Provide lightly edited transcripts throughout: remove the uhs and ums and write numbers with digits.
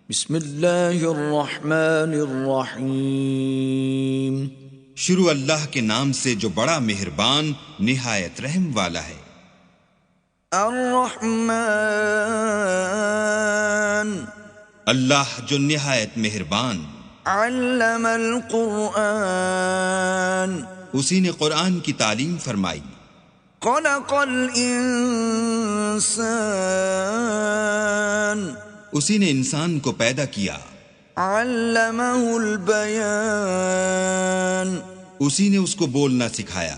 بسم اللہ الرحمن الرحیم۔ شروع اللہ کے نام سے جو بڑا مہربان نہایت رحم والا ہے۔ الرحمن، اللہ جو نہایت مہربان، علم القرآن، اسی نے قرآن کی تعلیم فرمائی۔ خلق الانسان، اسی نے انسان کو پیدا کیا۔ علمہ البیان، اسی نے اس کو بولنا سکھایا۔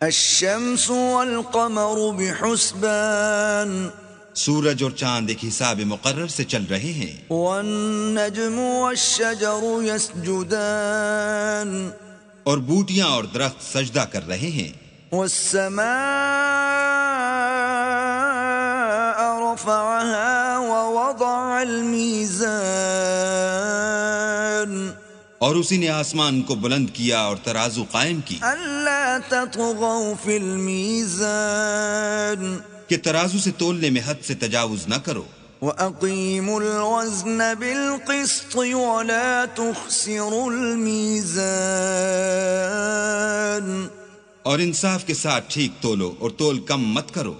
الشمس والقمر بحسبان، سورج اور چاند ایک حساب مقرر سے چل رہے ہیں۔ والنجم والشجر يسجدان، اور بوٹیاں اور درخت سجدہ کر رہے ہیں۔ والسماء رفعها ووضع الميزان، اور اسی نے آسمان کو بلند کیا اور ترازو قائم کی ألا تطغوا في الميزان، کہ ترازو سے تولنے میں حد سے تجاوز نہ کرو۔ وَأَقِيمُوا الْوَزْنَ بِالْقِسْطِ وَلَا تُخْسِرُوا الْمِيزَانَ، اور انصاف کے ساتھ ٹھیک تولو اور تول کم مت کرو۔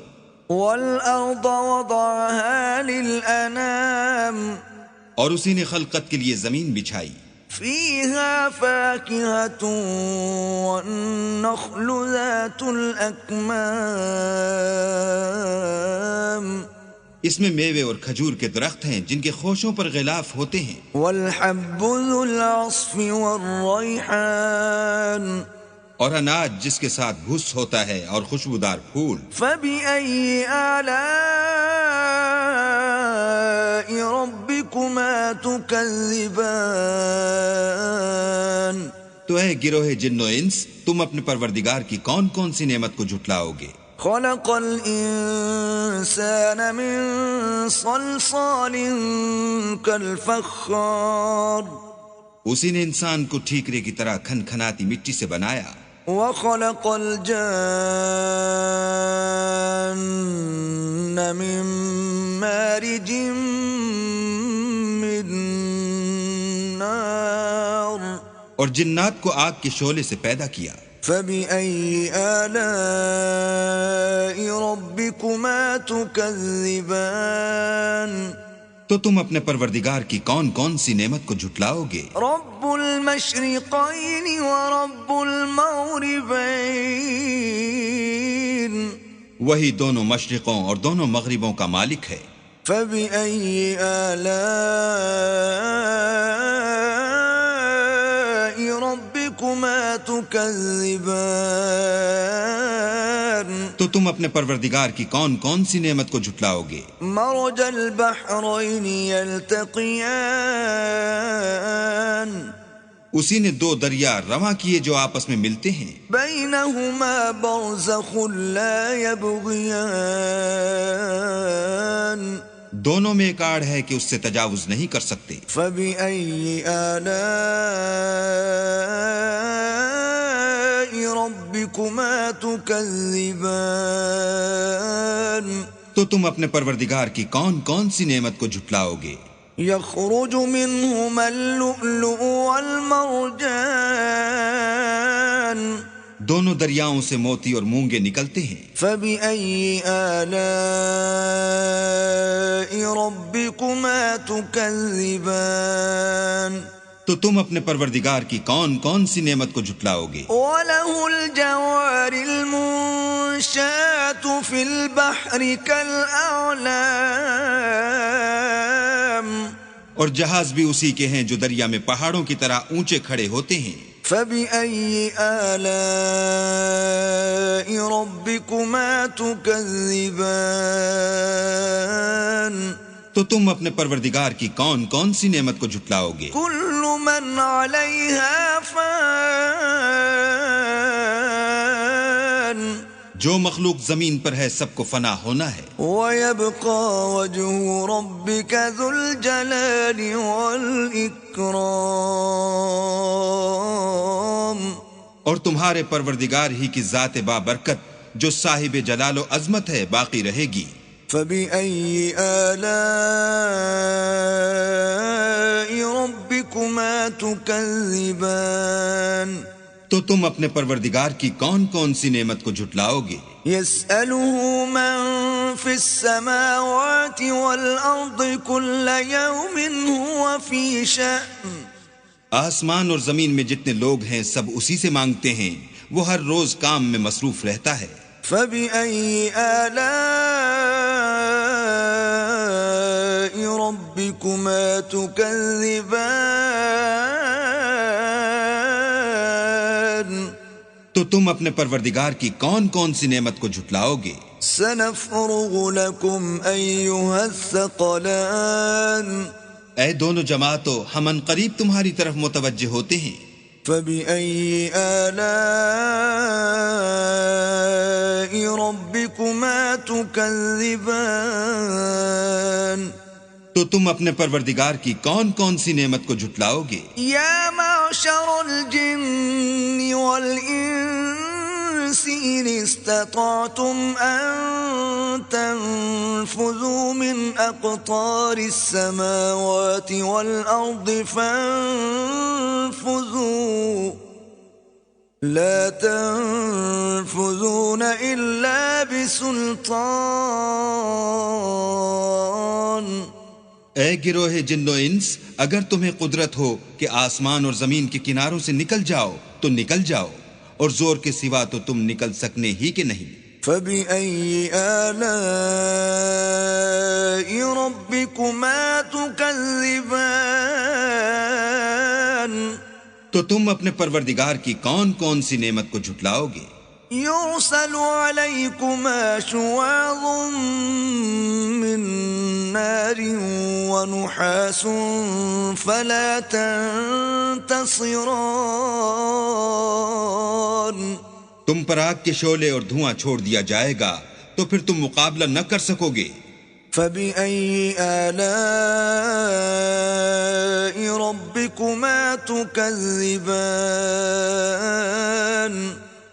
وَالْأَرْضَ وَضَعَهَا لِلْأَنَامِ، اور اسی نے خلقت کے لیے زمین بچھائی۔ فِيهَا فَاكِهَةٌ وَالنَّخْلُ ذَاتُ الْأَكْمَامِ، اس میں میوے اور کھجور کے درخت ہیں جن کے خوشوں پر غلاف ہوتے ہیں۔ وَالْحَبُّ ذُو الْعَصْفِ وَالرَّيْحَانِ، اور اناج جس کے ساتھ بھس ہوتا ہے اور خوشبودار پھول۔ فَبِأَيِّ آلَاءِ رَبِّكُمَا تُكَذِّبَانِ، تو اے گروہ جن و انس، تم اپنے پروردگار کی کون کون سی نعمت کو جھٹلاؤ گے؟ خلق الانسان من صلصال كالفخار، اسی نے انسان کو ٹھیکرے کی طرح کھن کھناتی مٹی سے بنایا۔ وخلق الجان من مارج من نار، اور جنات کو آگ کے شعلے سے پیدا کیا۔ فَبِأَيِّ آلَاءِ رَبِّكُمَا تُكَذِّبَانِ، تو تم اپنے پروردگار کی کون کون سی نعمت کو جھٹلاؤ گے؟ رب المشرقین ورب المغربین، وہی دونوں مشرقوں اور دونوں مغربوں کا مالک ہے۔ فَبِأَيِّ آلَاءِ رَبِّكُمَا تُكَذِّبَانِ، تو تم اپنے پروردگار کی کون کون سی نعمت کو جھٹلاؤ گے؟ مرج البحرین یلتقیان، اسی نے دو دریا رواں کیے جو آپس میں ملتے ہیں۔ بینہما برزخ لا یبغیان، دونوں میں ایک آڑ ہے کہ اس سے تجاوز نہیں کر سکتے۔ فَبِأَيِّ آلَاءِ رَبِّكُمَا تُكَذِّبَانِ، تو تم اپنے پروردگار کی کون کون سی نعمت کو جھٹلاؤ گے؟ يخرج منهما اللؤلؤ والمرجان، دونوں دریاؤں سے موتی اور مونگے نکلتے ہیں۔ فَبِأَيِّ آلَاءِ رَبِّكُمَا تُكَذِّبَانِ، تو تم اپنے پروردگار کی کون کون سی نعمت کو جھٹلاؤ گے؟ وَلَهُ الْجَوَارِ الْمُنشَآتُ فِي الْبَحْرِ كَالْأَعْلَامِ، اور جہاز بھی اسی کے ہیں جو دریا میں پہاڑوں کی طرح اونچے کھڑے ہوتے ہیں۔ فَبِأَيِّ آلَاءِ رَبِّكُمَا تُكَذِّبَانِ، تو تم اپنے پروردگار کی کون کون سی نعمت کو جھٹلاؤ گے؟ كُلُّ مَنْ عَلَيْهَا فَانٍ، جو مخلوق زمین پر ہے سب کو فنا ہونا ہے۔ وَيَبْقَى وَجْهُ رَبِّكَ ذُو الْجَلَالِ وَالْإِكْرَامِ، اور تمہارے پروردگار ہی کی ذات بابرکت جو صاحب جلال و عظمت ہے باقی رہے گی۔ فَبِأَيِّ آلَاءِ تكذبان تو تم اپنے پروردگار کی کون کون سی نعمت کو جھٹلاؤ گے؟ يسأله من في السماوات والأرض كل يوم هو في شأن آسمان اور زمین میں جتنے لوگ ہیں سب اسی سے مانگتے ہیں، وہ ہر روز کام میں مصروف رہتا ہے۔ فبأي آلاء ربكما تكذبان تو تم اپنے پروردگار کی کون کون سی نعمت کو جھٹلاؤ گے؟ سنفرغ لكم أيها الثقلان اے دونوں جماعتوں، ہم ان قریب تمہاری طرف متوجہ ہوتے ہیں۔ فبأي آلاء ربكما تكذبان تو تم اپنے پروردگار کی کون کون سی نعمت کو جھٹلاؤ گے؟ يا معشر الجن والإنس إن استطعتم أن تنفذوا من أقطار السماوات والأرض فانفذوا لا تنفذون إلا بسلطان اے گروہ جن و انس، اگر تمہیں قدرت ہو کہ آسمان اور زمین کے کناروں سے نکل جاؤ تو نکل جاؤ، اور زور کے سوا تو تم نکل سکنے ہی کہ نہیں۔ فبأي آلاء ربكما تكذبان تو تم اپنے پروردگار کی کون کون سی نعمت کو جھٹلاؤ گے؟ يرسل عليكما شواظ من نار ونحاس فلا تنتصران تم پر آگ کے شعلے اور دھواں چھوڑ دیا جائے گا تو پھر تم مقابلہ نہ کر سکو گے۔ فبأي آلاء ربكما تكذبان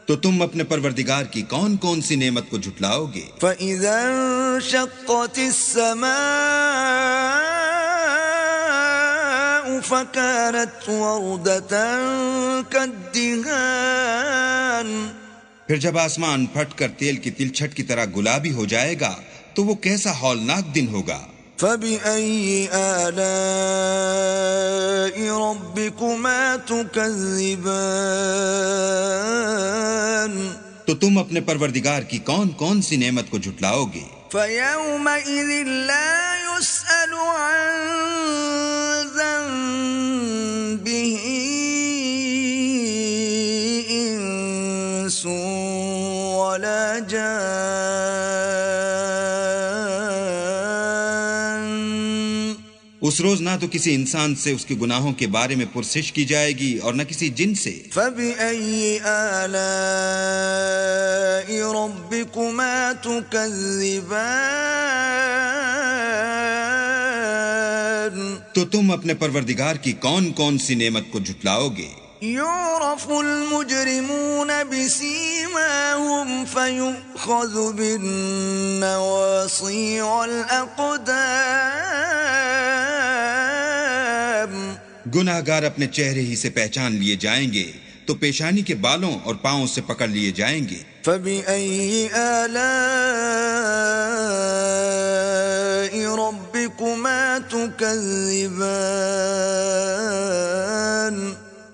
تو تم اپنے پروردگار کی کون کون سی نعمت کو جھٹلاؤ گے؟ فإذا انشقت السماء فكانت وردة كالدهان پھر جب آسمان پھٹ کر تیل کی تلچھٹ کی طرح گلابی ہو جائے گا تو وہ کیسا ہولناک دن ہوگا۔ فبأي آلاء ربكما تكذبان تو تم اپنے پروردگار کی کون کون سی نعمت کو جھٹلاؤ گے؟ فيومئذ لا يسأل عن ذنبه إنس ولا جان اس روز نہ تو کسی انسان سے اس کے گناہوں کے بارے میں پرسش کی جائے گی اور نہ کسی جن سے۔ فبأي آلاء ربكما تكذبان تو تم اپنے پروردگار کی کون کون سی نعمت کو جھٹلاؤ گے؟ يعرف المجرمون بسيماهم فيؤخذ بالنواصي والأقدام گناہ گار اپنے چہرے ہی سے پہچان لیے جائیں گے تو پیشانی کے بالوں اور پاؤں سے پکڑ لیے جائیں گے۔ فبأي آلاء ربكما تكذبان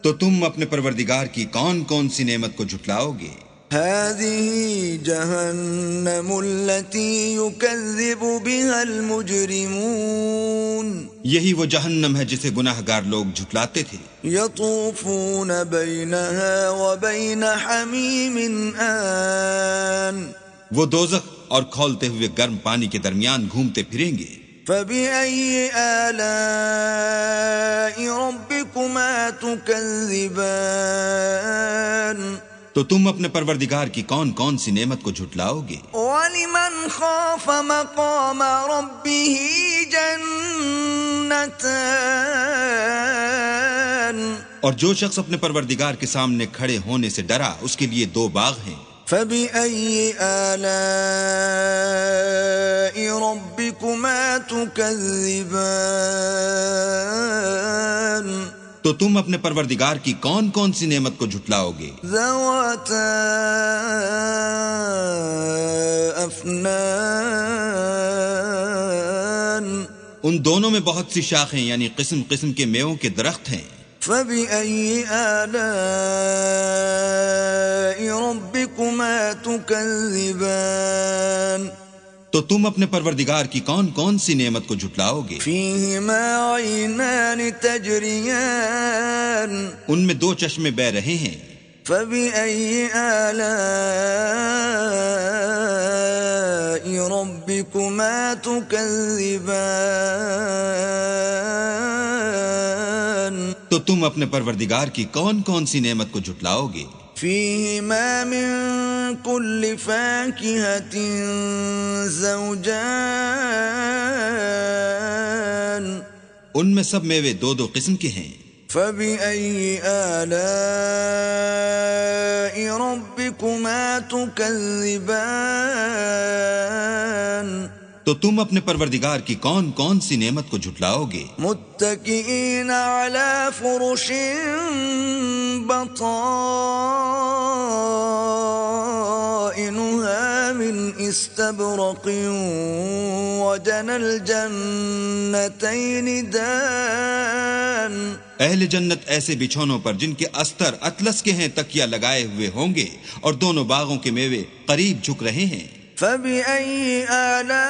تو تم اپنے پروردگار کی کون کون سی نعمت کو جھٹلاؤ گے؟ هذه جهنم التي يكذب بها المجرمون یہی وہ جہنم ہے جسے گناہ گار لوگ جھٹلاتے تھے۔ يطوفون بينها وبين حميم آن وہ دوزخ اور کھولتے ہوئے گرم پانی کے درمیان گھومتے پھریں گے۔ فبأي آلاء ربكما تكذبان تو تم اپنے پروردگار کی کون کون سی نعمت کو جھٹلاؤ گے؟ ولمن خاف مقام ربه جنتان اور جو شخص اپنے پروردگار کے سامنے کھڑے ہونے سے ڈرا اس کے لیے دو باغ ہیں۔ فبأي آلاء ربكما تكذبان تو تم اپنے پروردگار کی کون کون سی نعمت کو جھٹلاؤ گے؟ ذواتا افنان، ان دونوں میں بہت سی شاخیں یعنی قسم قسم کے میووں کے درخت ہیں۔ فبأي آلاء ربكما تكذبان، تو تم اپنے پروردگار کی کون کون سی نعمت کو جھٹلاؤ گے؟ فيهما عينان تجريان، ان میں دو چشمے بہہ رہے ہیں۔ فبأي آلاء ربكما تكذبان، تو تم اپنے پروردگار کی کون کون سی نعمت کو جھٹلاؤ گے؟ فيهما من كل فاكهة زوجان، ان میں سب میوے دو دو قسم کے ہیں۔ فبأي آلاء ربكما تكذبان، تو تم اپنے پروردگار کی کون کون سی نعمت کو جھٹلاؤ گے؟ متكئين على فرش بطائنها من استبرق وجنى الجنتين دان، اہل جنت ایسے بچھونوں پر جن کے استر اطلس کے ہیں تکیہ لگائے ہوئے ہوں گے، اور دونوں باغوں کے میوے قریب جھک رہے ہیں۔ فبأي آلاء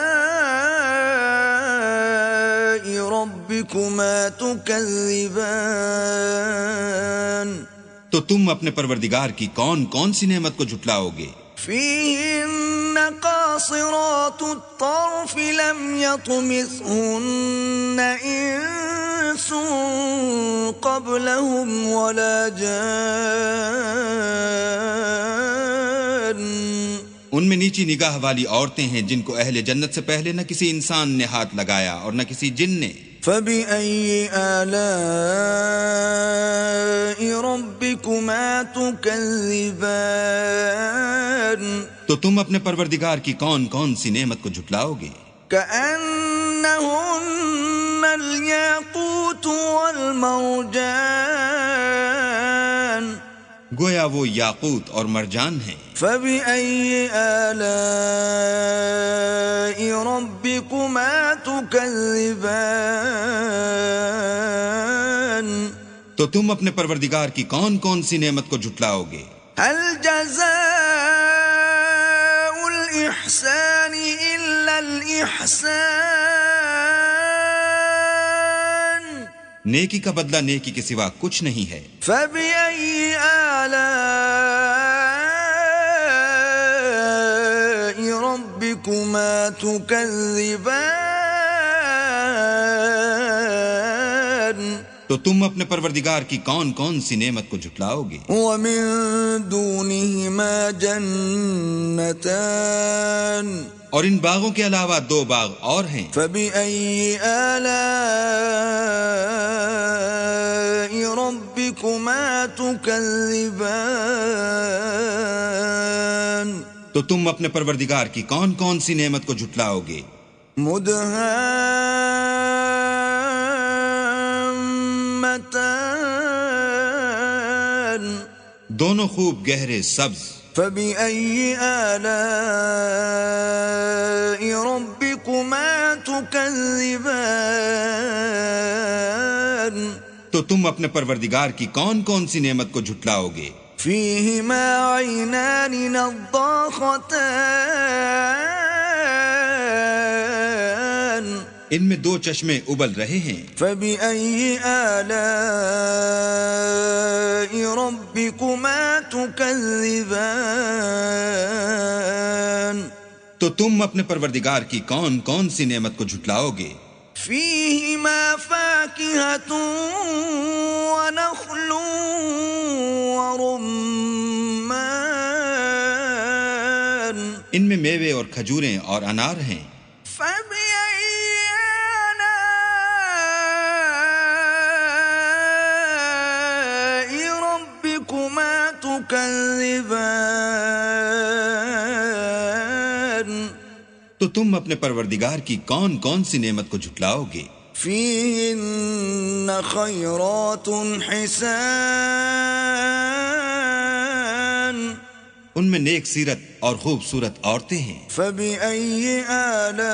ربكما تكذبان، تو تم اپنے پروردگار کی کون کون سی نعمت کو جھٹلاؤ گے؟ فيهن قاصرات الطرف لم يطمثهن إنس قبلهم ولا جان، ان میں نیچی نگاہ والی عورتیں ہیں جن کو اہل جنت سے پہلے نہ کسی انسان نے ہاتھ لگایا اور نہ کسی جن نے۔ فبأي آلاء ربكما تكذبان، تو تم اپنے پروردگار کی کون کون سی نعمت کو جھٹلاؤ گے؟ كأنهن الياقوت والمرجان، گویا وہ یاقوت اور مرجان ہیں۔ فبأي آلاء ربكما تكذبان، تو تم اپنے پروردگار کی کون کون سی نعمت کو جھٹلاؤ گے؟ هل جزاء الإحسان إلا الإحسان، نیکی کا بدلہ نیکی کے سوا کچھ نہیں ہے۔ فبأي آلاء ربكما تكذبان، تو تم اپنے پروردگار کی کون کون سی نعمت کو جھٹلاؤ گے؟ ومن دونهما جنتان، اور ان باغوں کے علاوہ دو باغ اور ہیں۔ فبأي آلاء ربكما تكذبان، تو تم اپنے پروردگار کی کون کون سی نعمت کو جھٹلاؤ گے؟ مدهامتان، دونوں خوب گہرے سبز۔ فبأي آلاء ربكما تكذبان، تو تم اپنے پروردگار کی کون کون سی نعمت کو جھٹلاؤ گے؟ فيهما عينان نضاختان، ان میں دو چشمے ابل رہے ہیں۔ فبأي آلاء ربكما تكذبان، تو تم اپنے پروردگار کی کون کون سی نعمت کو جھٹلاؤ گے؟ فيهما فاكهة ونخل ورمان، ان میں میوے اور کھجوریں اور انار ہیں۔ فبأي آلاء ربكما تكذبان، تو تم اپنے پروردگار کی کون کون سی نعمت کو جھٹلاؤ گے؟ فيهن خيرات حسان ان میں نیک سیرت اور خوبصورت عورتیں ہیں. فبأي آلاء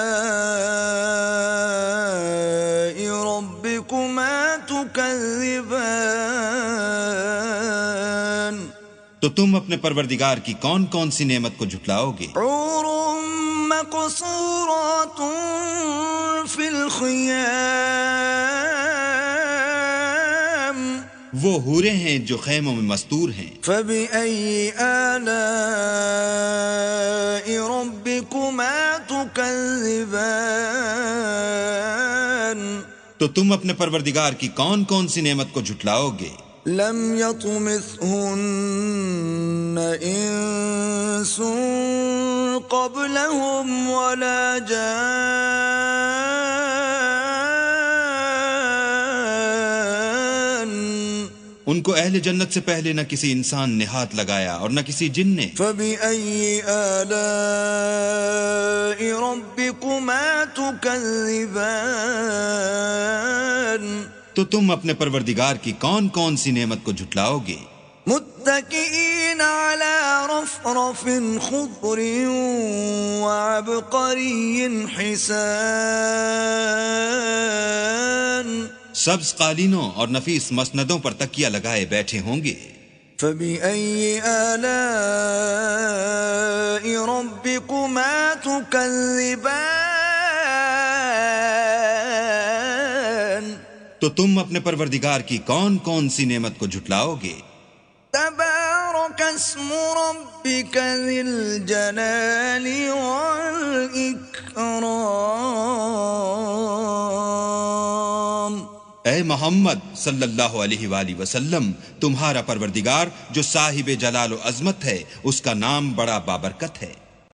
ربكما تكذبان تو تم اپنے پروردگار کی کون کون سی نعمت کو جھٹلاؤ گے؟ حور مقصورات في الخيام وہ حوریں ہیں جو خیموں میں مستور ہیں. فبأي آلاء ربكما تكذبان تو تم اپنے پروردگار کی کون کون سی نعمت کو جھٹلاؤ گے؟ لم يطمثهن انس قبلهم ولا جان ان کو اہل جنت سے پہلے نہ کسی انسان نے ہاتھ لگایا اور نہ کسی جن نے. فبأي آلاء ربكما تكذبان تو تم اپنے پروردگار کی کون کون سی نعمت کو جھٹلاؤ گے؟ متكئين على رفرف خضر وعبقري حسان سبز قالینوں اور نفیس مسندوں پر تکیہ لگائے بیٹھے ہوں گے. فبأي آلاء ربكما تكذبان تو تم اپنے پروردگار کی کون کون سی نعمت کو جھٹلاؤ گے؟ تبارك اسم ربك ذي الجلال والإكرام اے محمد صلی اللہ علیہ وآلہ وسلم، تمہارا پروردگار جو صاحب جلال و عظمت ہے، اس کا نام بڑا بابرکت ہے.